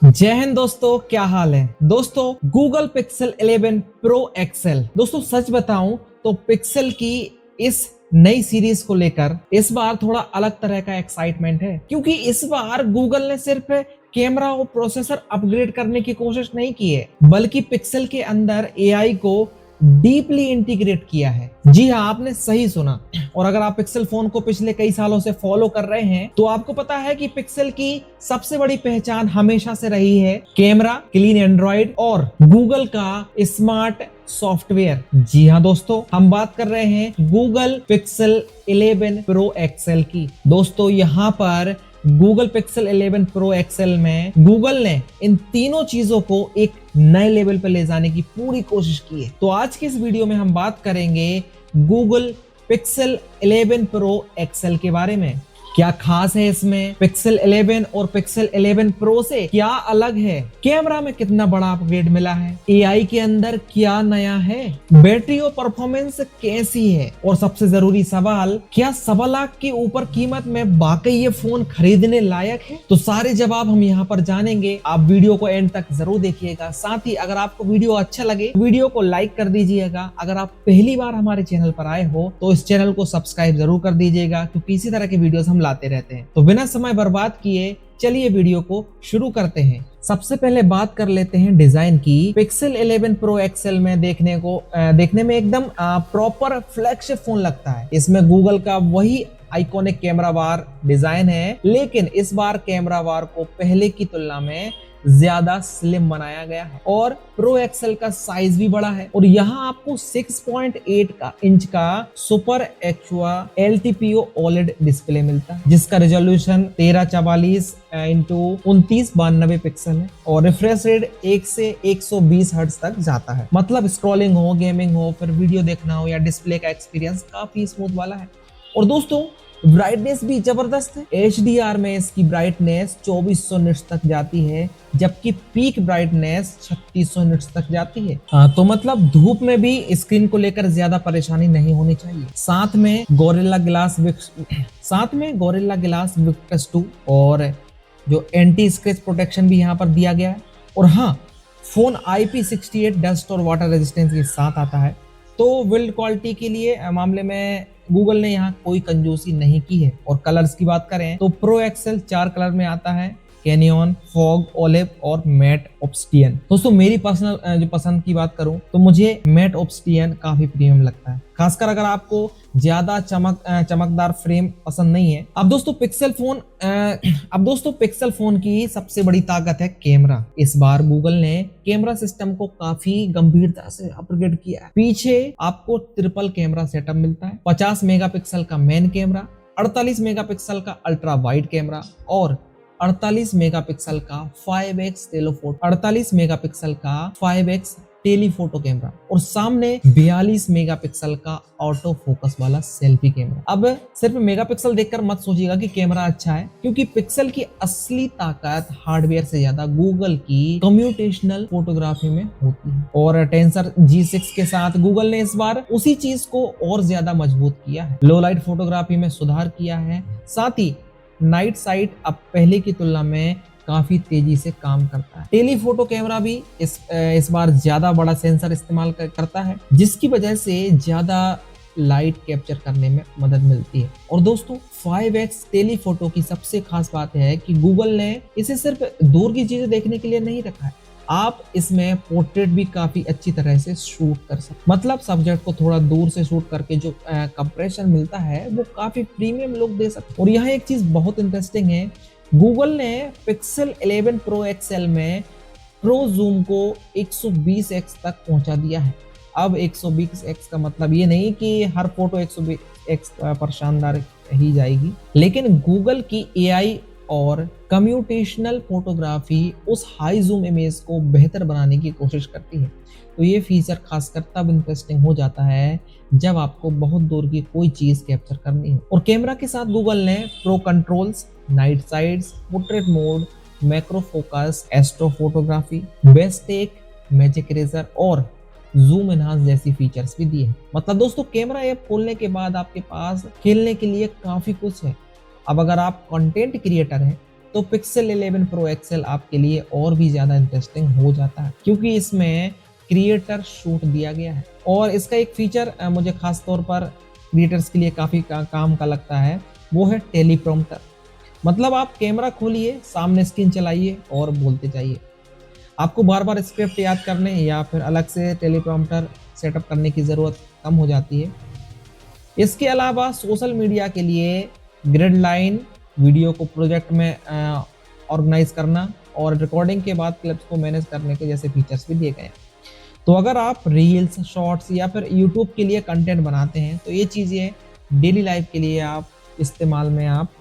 जय हिंद दोस्तों, क्या हाल है दोस्तों। Google Pixel 11 Pro XL. दोस्तों सच बताऊं तो पिक्सल की इस नई सीरीज को लेकर इस बार थोड़ा अलग तरह का एक्साइटमेंट है, क्योंकि इस बार गूगल ने सिर्फ कैमरा और प्रोसेसर अपग्रेड करने की कोशिश नहीं की है, बल्कि पिक्सल के अंदर एआई को डीपली इंटीग्रेट किया है। जी हाँ, आपने सही सुना। और अगर आप पिक्सल फोन को पिछले कई सालों से फॉलो कर रहे हैं तो आपको पता है कि पिक्सल की सबसे बड़ी पहचान हमेशा से रही है कैमरा, क्लीन एंड्रॉइड और गूगल का स्मार्ट सॉफ्टवेयर। जी हाँ दोस्तों, हम बात कर रहे हैं गूगल पिक्सल 11 प्रो एक्सेल की। दोस्तों यहाँ पर गूगल पिक्सल 11 प्रो एक्सेल में गूगल ने इन तीनों चीजों को एक नए लेवल पर ले जाने की पूरी कोशिश की है। तो आज के इस वीडियो में हम बात करेंगे गूगल पिक्सल 11 प्रो एक्सेल के बारे में। क्या खास है इसमें, पिक्सल 11 और पिक्सल 11 प्रो से क्या अलग है, कैमरा में कितना बड़ा अपग्रेड मिला है, एआई के अंदर क्या नया है, बैटरी और परफॉर्मेंस कैसी है, और सबसे जरूरी सवाल, क्या 1.25 लाख के ऊपर कीमत में वाकई ये फोन खरीदने लायक है। तो सारे जवाब हम यहाँ पर जानेंगे। आप वीडियो को एंड तक जरूर देखिएगा। साथ ही अगर आपको वीडियो अच्छा लगे वीडियो को लाइक कर दीजिएगा। अगर आप पहली बार हमारे चैनल पर आए हो तो इस चैनल को सब्सक्राइब जरूर कर दीजिएगा, क्योंकि इसी तरह के वीडियोस हम लाते रहते हैं। तो बिना समय बर्बाद किए चलिए वीडियो को शुरू करते हैं। सबसे पहले बात कर लेते हैं डिजाइन की। पिक्सल 11 प्रो एक्सेल में देखने में एकदम प्रॉपर फ्लैगशिप फोन लगता है। इसमें गूगल का वही आइकॉनिक कैमरा बार डिजाइन है, लेकिन इस बार कैमरा बार को पहले की तुलना में ज्यादा स्लिम बनाया गया है और प्रो एक्सेल का साइज भी बड़ा है। और यहाँ आपको 6.8 इंच का super aqua LTPO OLED display मिलता है, जिसका रेजोल्यूशन 1344 इंटू 2992 पिक्सल है और रिफ्रेश रेट 1 से 120 हर्ट्ज तक जाता है। मतलब स्क्रॉलिंग हो, गेमिंग हो, फिर वीडियो देखना हो या डिस्प्ले का एक्सपीरियंस काफी स्मूथ वाला है। और दोस्तों ब्राइटनेस भी जबरदस्त है। HDR में इसकी ब्राइटनेस 2400 निट्स तक जाती है, जबकि पीक ब्राइटनेस 3600 निट्स तक जाती है। तो मतलब धूप में भी स्क्रीन को लेकर ज्यादा परेशानी नहीं होनी चाहिए। साथ में गोरिल्ला ग्लास विक्टस 2 और जो एंटी स्क्रैच प्रोटेक्शन भी यहाँ पर दिया गया है। और हाँ, फोन IP68 डस्ट और वाटर रेजिस्टेंस के साथ आता है। तो बिल्ड क्वालिटी के लिए मामले में गूगल ने यहाँ कोई कंजूसी नहीं की है। और कलर्स की बात करें तो प्रो एक्सेल 4 कलर में आता है, कैनियन, फॉग, ओलिव और मैट ऑब्सिडियन। दोस्तों मेरी पर्सनल जो पसंद की बात करूं तो मुझे मैट ऑब्सिडियन काफी प्रीमियम लगता है, खासकर अगर आपको ज्यादा चमकदार फ्रेम पसंद नहीं है। अब दोस्तों पिक्सल फोन की सबसे बड़ी ताकत है कैमरा। इस बार गूगल ने कैमरा सिस्टम को काफी गंभीरता से अपग्रेड किया है। पीछे आपको ट्रिपल कैमरा सेटअप मिलता है, 50 मेगापिक्सल का मेन कैमरा, 48 मेगापिक्सल का अल्ट्रा वाइड कैमरा और 48 मेगापिक्सल का 5x टेलीफोटो कैमरा और सामने 42 मेगापिक्सल का ऑटो फोकस वाला सेल्फी कैमरा। अब सिर्फ मेगापिक्सल देखकर मत सोचिएगा कि कैमरा अच्छा है, क्योंकि पिक्सल की असली ताकत हार्डवेयर से ज्यादा गूगल की कम्प्यूटेशनल फोटोग्राफी में होती है। और टेंसर G6 के साथ गूगल ने इस बार उसी चीज को और ज्यादा मजबूत किया है। लो लाइट फोटोग्राफी में सुधार किया है। साथ ही नाइट साइट अब पहले की तुलना में काफी तेजी से काम करता है। टेलीफोटो कैमरा भी इस बार ज्यादा बड़ा सेंसर इस्तेमाल करता है, जिसकी वजह से ज्यादा लाइट कैप्चर करने में मदद मिलती है। और दोस्तों 5x टेलीफोटो की सबसे खास बात है कि गूगल ने इसे सिर्फ दूर की चीजें देखने के लिए नहीं रखा है। आप इसमें पोर्ट्रेट भी काफी अच्छी तरह से शूट कर सकते, मतलब सब्जेक्ट को थोड़ा दूर से शूट करके जो कंप्रेशन मिलता है वो काफी प्रीमियम लुक दे सकते। और यहाँ एक चीज बहुत इंटरेस्टिंग है, गूगल ने पिक्सल 11 प्रो एक्सेल में प्रो जूम को 120x तक पहुंचा दिया है। अब 120x का मतलब ये नहीं कि हर फोटो 120x पर शानदार ही जाएगी, लेकिन गूगल की एआई और कम्प्यूटेशनल फोटोग्राफी उस हाई जूम इमेज को बेहतर बनाने की कोशिश करती है। तो ये फीचर खासकर तब इंटरेस्टिंग हो जाता है जब आपको बहुत दूर की कोई चीज कैप्चर करनी है। और कैमरा के साथ गूगल ने pro controls, night sights, portrait mode, macro focus, astro photography, best take, magic eraser और जूम एनहांस जैसी फीचर्स भी दिए हैं। मतलब दोस्तों कैमरा ऐप खोलने के बाद आपके पास खेलने के लिए काफी कुछ है। अब अगर आप कंटेंट क्रिएटर हैं तो पिक्सल 11 प्रो एक्सेल आपके लिए और भी ज़्यादा इंटरेस्टिंग हो जाता है, क्योंकि इसमें क्रिएटर शूट दिया गया है। और इसका एक फीचर मुझे खास तौर पर क्रिएटर्स के लिए काफ़ी काम का लगता है, वो है टेलीप्रॉम्प्टर। मतलब आप कैमरा खोलिए, सामने स्क्रीन चलाइए और बोलते जाइए। आपको बार बार स्क्रिप्ट याद करने या फिर अलग से टेलीप्रॉम्प्टर सेटअप करने की ज़रूरत कम हो जाती है। इसके अलावा सोशल मीडिया के लिए ग्रिड लाइन, वीडियो को प्रोजेक्ट में ऑर्गेनाइज करना और रिकॉर्डिंग के बाद क्लिप्स को मैनेज करने के जैसे फीचर्स भी दिए गए हैं। तो अगर आप रील्स, शॉर्ट्स या फिर यूट्यूब के लिए कंटेंट बनाते हैं तो ये चीज़ें डेली लाइफ के लिए आप इस्तेमाल में आप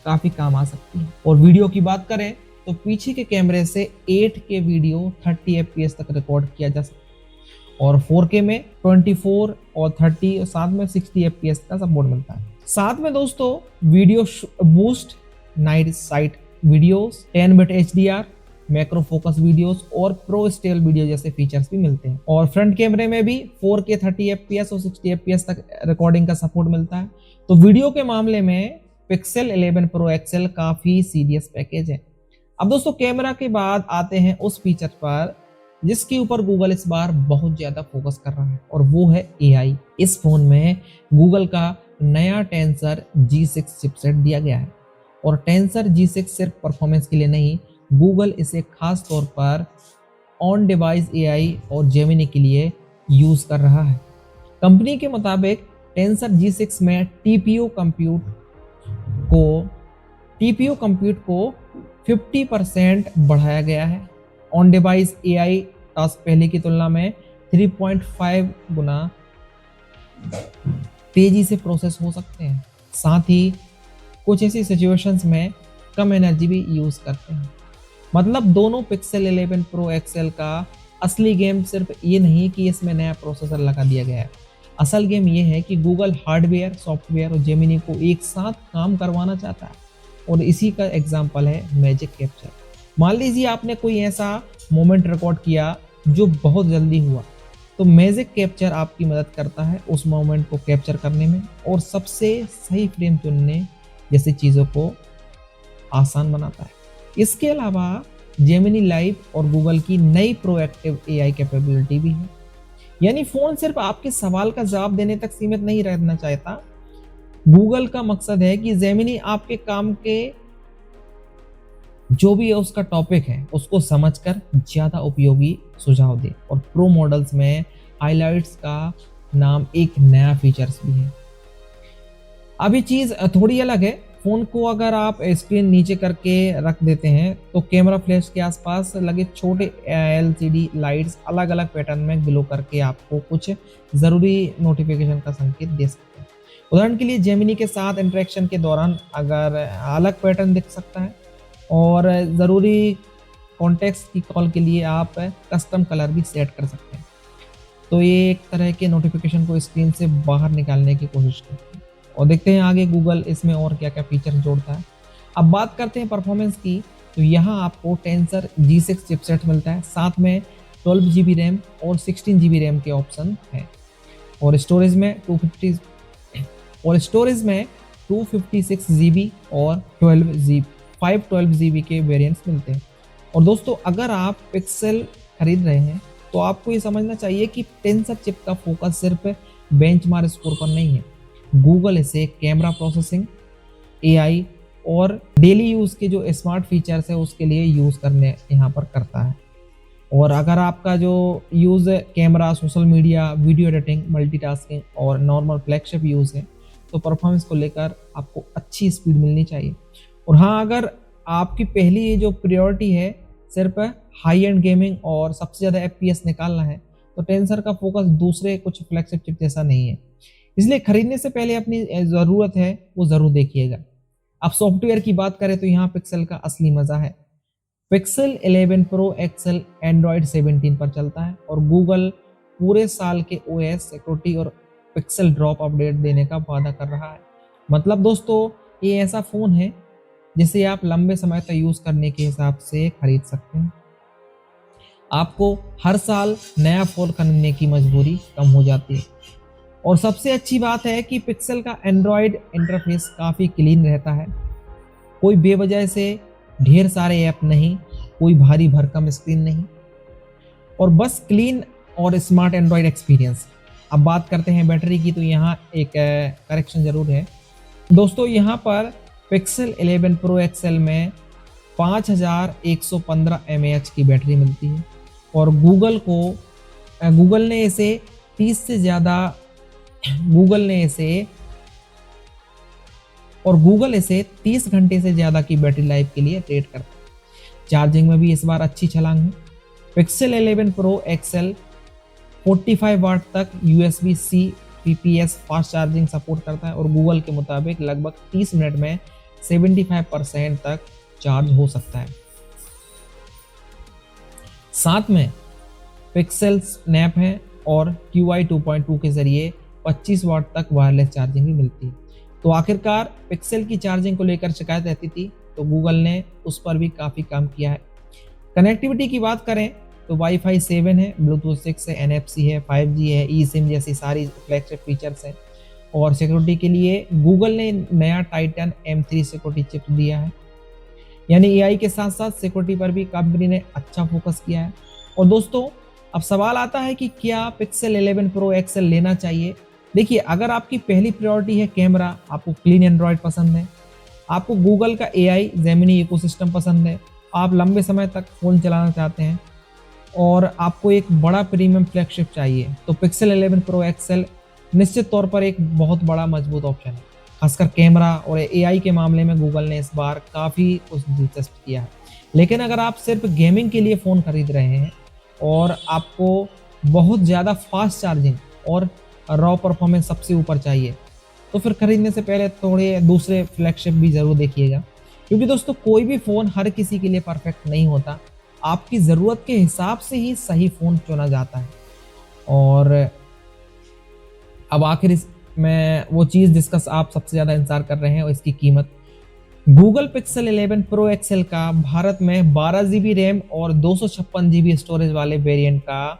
काफ़ी काम आ सकती हैं। और वीडियो की बात करें तो पीछे के कैमरे से 8K वीडियो 30 FPS तक रिकॉर्ड किया जा सकता है और 4K में 24 और 30 और साथ में 60 FPS का सपोर्ट मिलता है। साथ में दोस्तों video boost, night sight videos, 10 bit HDR, macro focus videos और प्रो स्टेल वीडियो जैसे फीचर्स भी मिलते हैं। और फ्रंट कैमरे में भी 4K 30 FPS और 60 FPS तक रिकॉर्डिंग का सपोर्ट मिलता है। तो वीडियो के मामले में पिक्सल 11 प्रो एक्सेल काफी सीरियस पैकेज है। अब दोस्तों कैमरा के बाद आते हैं उस फीचर पर जिसके ऊपर गूगल इस बार बहुत ज्यादा फोकस कर रहा है, और वो है AI। इस फोन में गूगल का नया टेंसर G6 चिपसेट दिया गया है और टेंसर G6 सिर्फ परफॉर्मेंस के लिए नहीं, गूगल इसे खास तौर पर ऑन डिवाइस AI और जेमिनी के लिए यूज कर रहा है। कंपनी के मुताबिक टेंसर G6 में TPU कंप्यूट को 50% बढ़ाया गया है। ऑन डिवाइस AI टास्क पहले की तुलना में 3.5 गुना तेजी से प्रोसेस हो सकते हैं। साथ ही कुछ ऐसी सिचुएशंस में कम एनर्जी भी यूज करते हैं। मतलब दोनों पिक्सल 11 प्रो एक्सेल का असली गेम सिर्फ ये नहीं कि इसमें नया प्रोसेसर लगा दिया गया है। असल गेम ये है कि गूगल हार्डवेयर, सॉफ्टवेयर और जेमिनी को एक साथ काम करवाना चाहता है, और इसी का एग्जांपल है मैजिक कैप्चर। मान लीजिए आपने कोई ऐसा मोमेंट रिकॉर्ड किया जो बहुत जल्दी हुआ, तो मैजिक कैप्चर आपकी मदद करता है उस मोमेंट को कैप्चर करने में और सबसे सही फ्रेम चुनने जैसी चीज़ों को आसान बनाता है। इसके अलावा जेमिनी लाइव और गूगल की नई प्रोएक्टिव AI कैपेबिलिटी भी है। यानी फोन सिर्फ आपके सवाल का जवाब देने तक सीमित नहीं रहना चाहता। गूगल का मकसद है कि जेमिनी आपके काम के जो भी है उसका टॉपिक है उसको समझकर ज्यादा उपयोगी सुझाव दे। और प्रो मॉडल्स में हाइलाइट्स का नाम एक नया फीचर्स भी है। अभी चीज थोड़ी अलग है। फोन को अगर आप स्क्रीन नीचे करके रख देते हैं तो कैमरा फ्लैश के आसपास लगे छोटे LCD लाइट्स अलग अलग पैटर्न में ग्लो करके आपको कुछ जरूरी नोटिफिकेशन का संकेत दे सकते हैं। उदाहरण के लिए जेमिनी के साथ इंटरेक्शन के दौरान अगर अलग पैटर्न दिख सकता है, और ज़रूरी कॉन्टेक्स्ट की कॉल के लिए आप कस्टम कलर भी सेट कर सकते हैं। तो ये एक तरह के नोटिफिकेशन को स्क्रीन से बाहर निकालने की कोशिश करते हैं। और देखते हैं आगे गूगल इसमें और क्या क्या फीचर जोड़ता है। अब बात करते हैं परफॉर्मेंस की, तो यहाँ आपको टेंसर G6 चिपसेट मिलता है, साथ में 12 GB रैम और 16 GB रैम के ऑप्शन हैं। और स्टोरेज में 256 GB और 512 GB के वेरिएंट्स मिलते हैं। और दोस्तों अगर आप पिक्सल खरीद रहे हैं तो आपको ये समझना चाहिए कि टेंसर चिप का फोकस सिर्फ बेंचमार्क स्कोर पर नहीं है। गूगल इसे कैमरा प्रोसेसिंग, AI और डेली यूज़ के जो स्मार्ट फीचर्स है उसके लिए यूज़ करने यहाँ पर करता है। और अगर आपका जो use camera, social media, video editing, multitasking और नॉर्मल फ्लैगशिप यूज़ है तो परफॉर्मेंस को लेकर आपको अच्छी स्पीड मिलनी चाहिए। और हाँ, अगर आपकी पहली जो प्रायोरिटी है सिर्फ हाई एंड गेमिंग और सबसे ज़्यादा FPS निकालना है तो टेंसर का फोकस दूसरे कुछ फ्लैगशिप चिप जैसा नहीं है। इसलिए खरीदने से पहले अपनी ज़रूरत है वो ज़रूर देखिएगा। अब सॉफ्टवेयर की बात करें तो यहाँ पिक्सल का असली मज़ा है। पिक्सल 11 प्रो एक्सेल एंड्रॉयड 17 पर चलता है और गूगल पूरे साल के OS, सिक्योरिटी और पिक्सल ड्रॉप अपडेट देने का वादा कर रहा है। मतलब दोस्तों ये ऐसा फ़ोन है जिसे आप लंबे समय तक यूज़ करने के हिसाब से खरीद सकते हैं। आपको हर साल नया फ़ोन खरीदने की मजबूरी कम हो जाती है। और सबसे अच्छी बात है कि पिक्सल का एंड्रॉयड इंटरफेस काफ़ी क्लीन रहता है। कोई बेवजह से ढेर सारे ऐप नहीं, कोई भारी भरकम स्क्रीन नहीं, और बस क्लीन और स्मार्ट एंड्रॉयड एक्सपीरियंस। अब बात करते हैं बैटरी की, तो यहाँ एक करेक्शन जरूर है दोस्तों। यहाँ पर पिक्सल 11 प्रो एक्सएल में 5115 mAh की बैटरी मिलती है, और गूगल ने इसे 30 से ज़्यादा गूगल इसे 30 घंटे से ज़्यादा की बैटरी लाइफ के लिए रेट करता है। चार्जिंग में भी इस बार अच्छी छलांग है। पिक्सल 11 प्रो एक्सएल 45 वाट तक USB-C PPS fast charging support करता है, और गूगल के मुताबिक लगभग 30 मिनट में 75% तक चार्ज हो सकता है। साथ में पिक्सल स्नैप है, और QI 2.2 के जरिए 25 वाट तक वायरलेस चार्जिंग भी मिलती है। तो आखिरकार पिक्सल की चार्जिंग को लेकर शिकायत रहती थी, तो गूगल ने उस पर भी काफ़ी काम किया है। कनेक्टिविटी की बात करें तो वाईफाई 7 है, ब्लूटूथ 6 है, NFC है, 5G है, eSIM जैसी सारी फ्लैगशिप फीचर्स हैं। और सिक्योरिटी के लिए गूगल ने नया टाइटन M3 सिक्योरिटी चिप दिया है, यानी AI के साथ साथ सिक्योरिटी पर भी कंपनी ने अच्छा फोकस किया है। और दोस्तों, अब सवाल आता है कि क्या पिक्सल 11 प्रो एक्सएल लेना चाहिए। देखिए, अगर आपकी पहली प्रायोरिटी है कैमरा, आपको क्लीन एंड्रॉयड पसंद है, आपको गूगल का AI जेमिनी इकोसिस्टम पसंद है, आप लंबे समय तक फ़ोन चलाना चाहते हैं, और आपको एक बड़ा प्रीमियम फ्लैगशिप चाहिए, तो पिक्सल 11 प्रो एक्सएल निश्चित तौर पर एक बहुत बड़ा मजबूत ऑप्शन है। खासकर कैमरा और AI के मामले में गूगल ने इस बार काफ़ी कुछ दिलचस्प किया है। लेकिन अगर आप सिर्फ गेमिंग के लिए फ़ोन खरीद रहे हैं और आपको बहुत ज़्यादा फास्ट चार्जिंग और रॉ परफॉर्मेंस सबसे ऊपर चाहिए, तो फिर खरीदने से पहले थोड़े दूसरे फ्लैगशिप भी ज़रूर देखिएगा, क्योंकि दोस्तों कोई भी फ़ोन हर किसी के लिए परफेक्ट नहीं होता। आपकी ज़रूरत के हिसाब से ही सही फ़ोन चुना जाता है। और अब आखिर में वो चीज़ जिसका आप सबसे ज़्यादा इंतजार कर रहे हैं, और इसकी कीमत। गूगल पिक्सल 11 प्रो एक्सएल का भारत में 12 GB रैम और 256 GB स्टोरेज वाले वेरिएंट का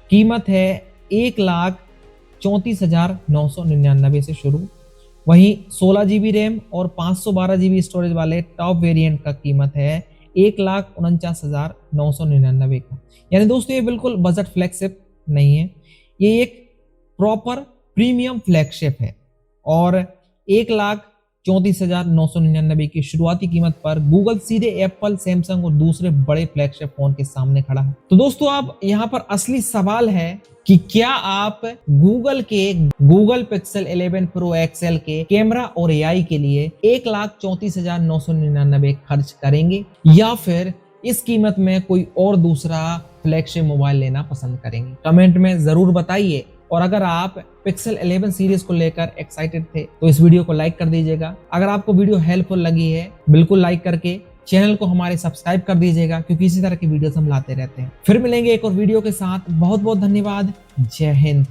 कीमत है 1,34,999 से शुरू। वहीं 16 GB रैम और 512 GB स्टोरेज वाले टॉप वेरिएंट का कीमत है 1,49,999 का। यानी दोस्तों, ये बिल्कुल बजट फ्लैगशिप नहीं है, ये एक प्रॉपर प्रीमियम फ्लैगशिप है। और 1,34,999 की शुरुआती कीमत पर गूगल सीधे एप्पल, सैमसंग और दूसरे बड़े फ्लैगशिप फोन के सामने खड़ा है। तो दोस्तों, अब यहाँ पर असली सवाल है कि क्या आप गूगल पिक्सल 11 प्रो एक्सएल के कैमरा और AI के लिए 1,34,999 खर्च करेंगे, या फिर इस कीमत में कोई और दूसरा फ्लैगशिप मोबाइल लेना पसंद करेंगे। कमेंट में जरूर बताइए। और अगर आप पिक्सल 11 सीरीज को लेकर एक्साइटेड थे तो इस वीडियो को लाइक कर दीजिएगा। अगर आपको वीडियो हेल्पफुल लगी है, बिल्कुल लाइक करके चैनल को हमारे सब्सक्राइब कर दीजिएगा, क्योंकि इसी तरह की वीडियोस हम लाते रहते हैं। फिर मिलेंगे एक और वीडियो के साथ। बहुत बहुत धन्यवाद। जय हिंद।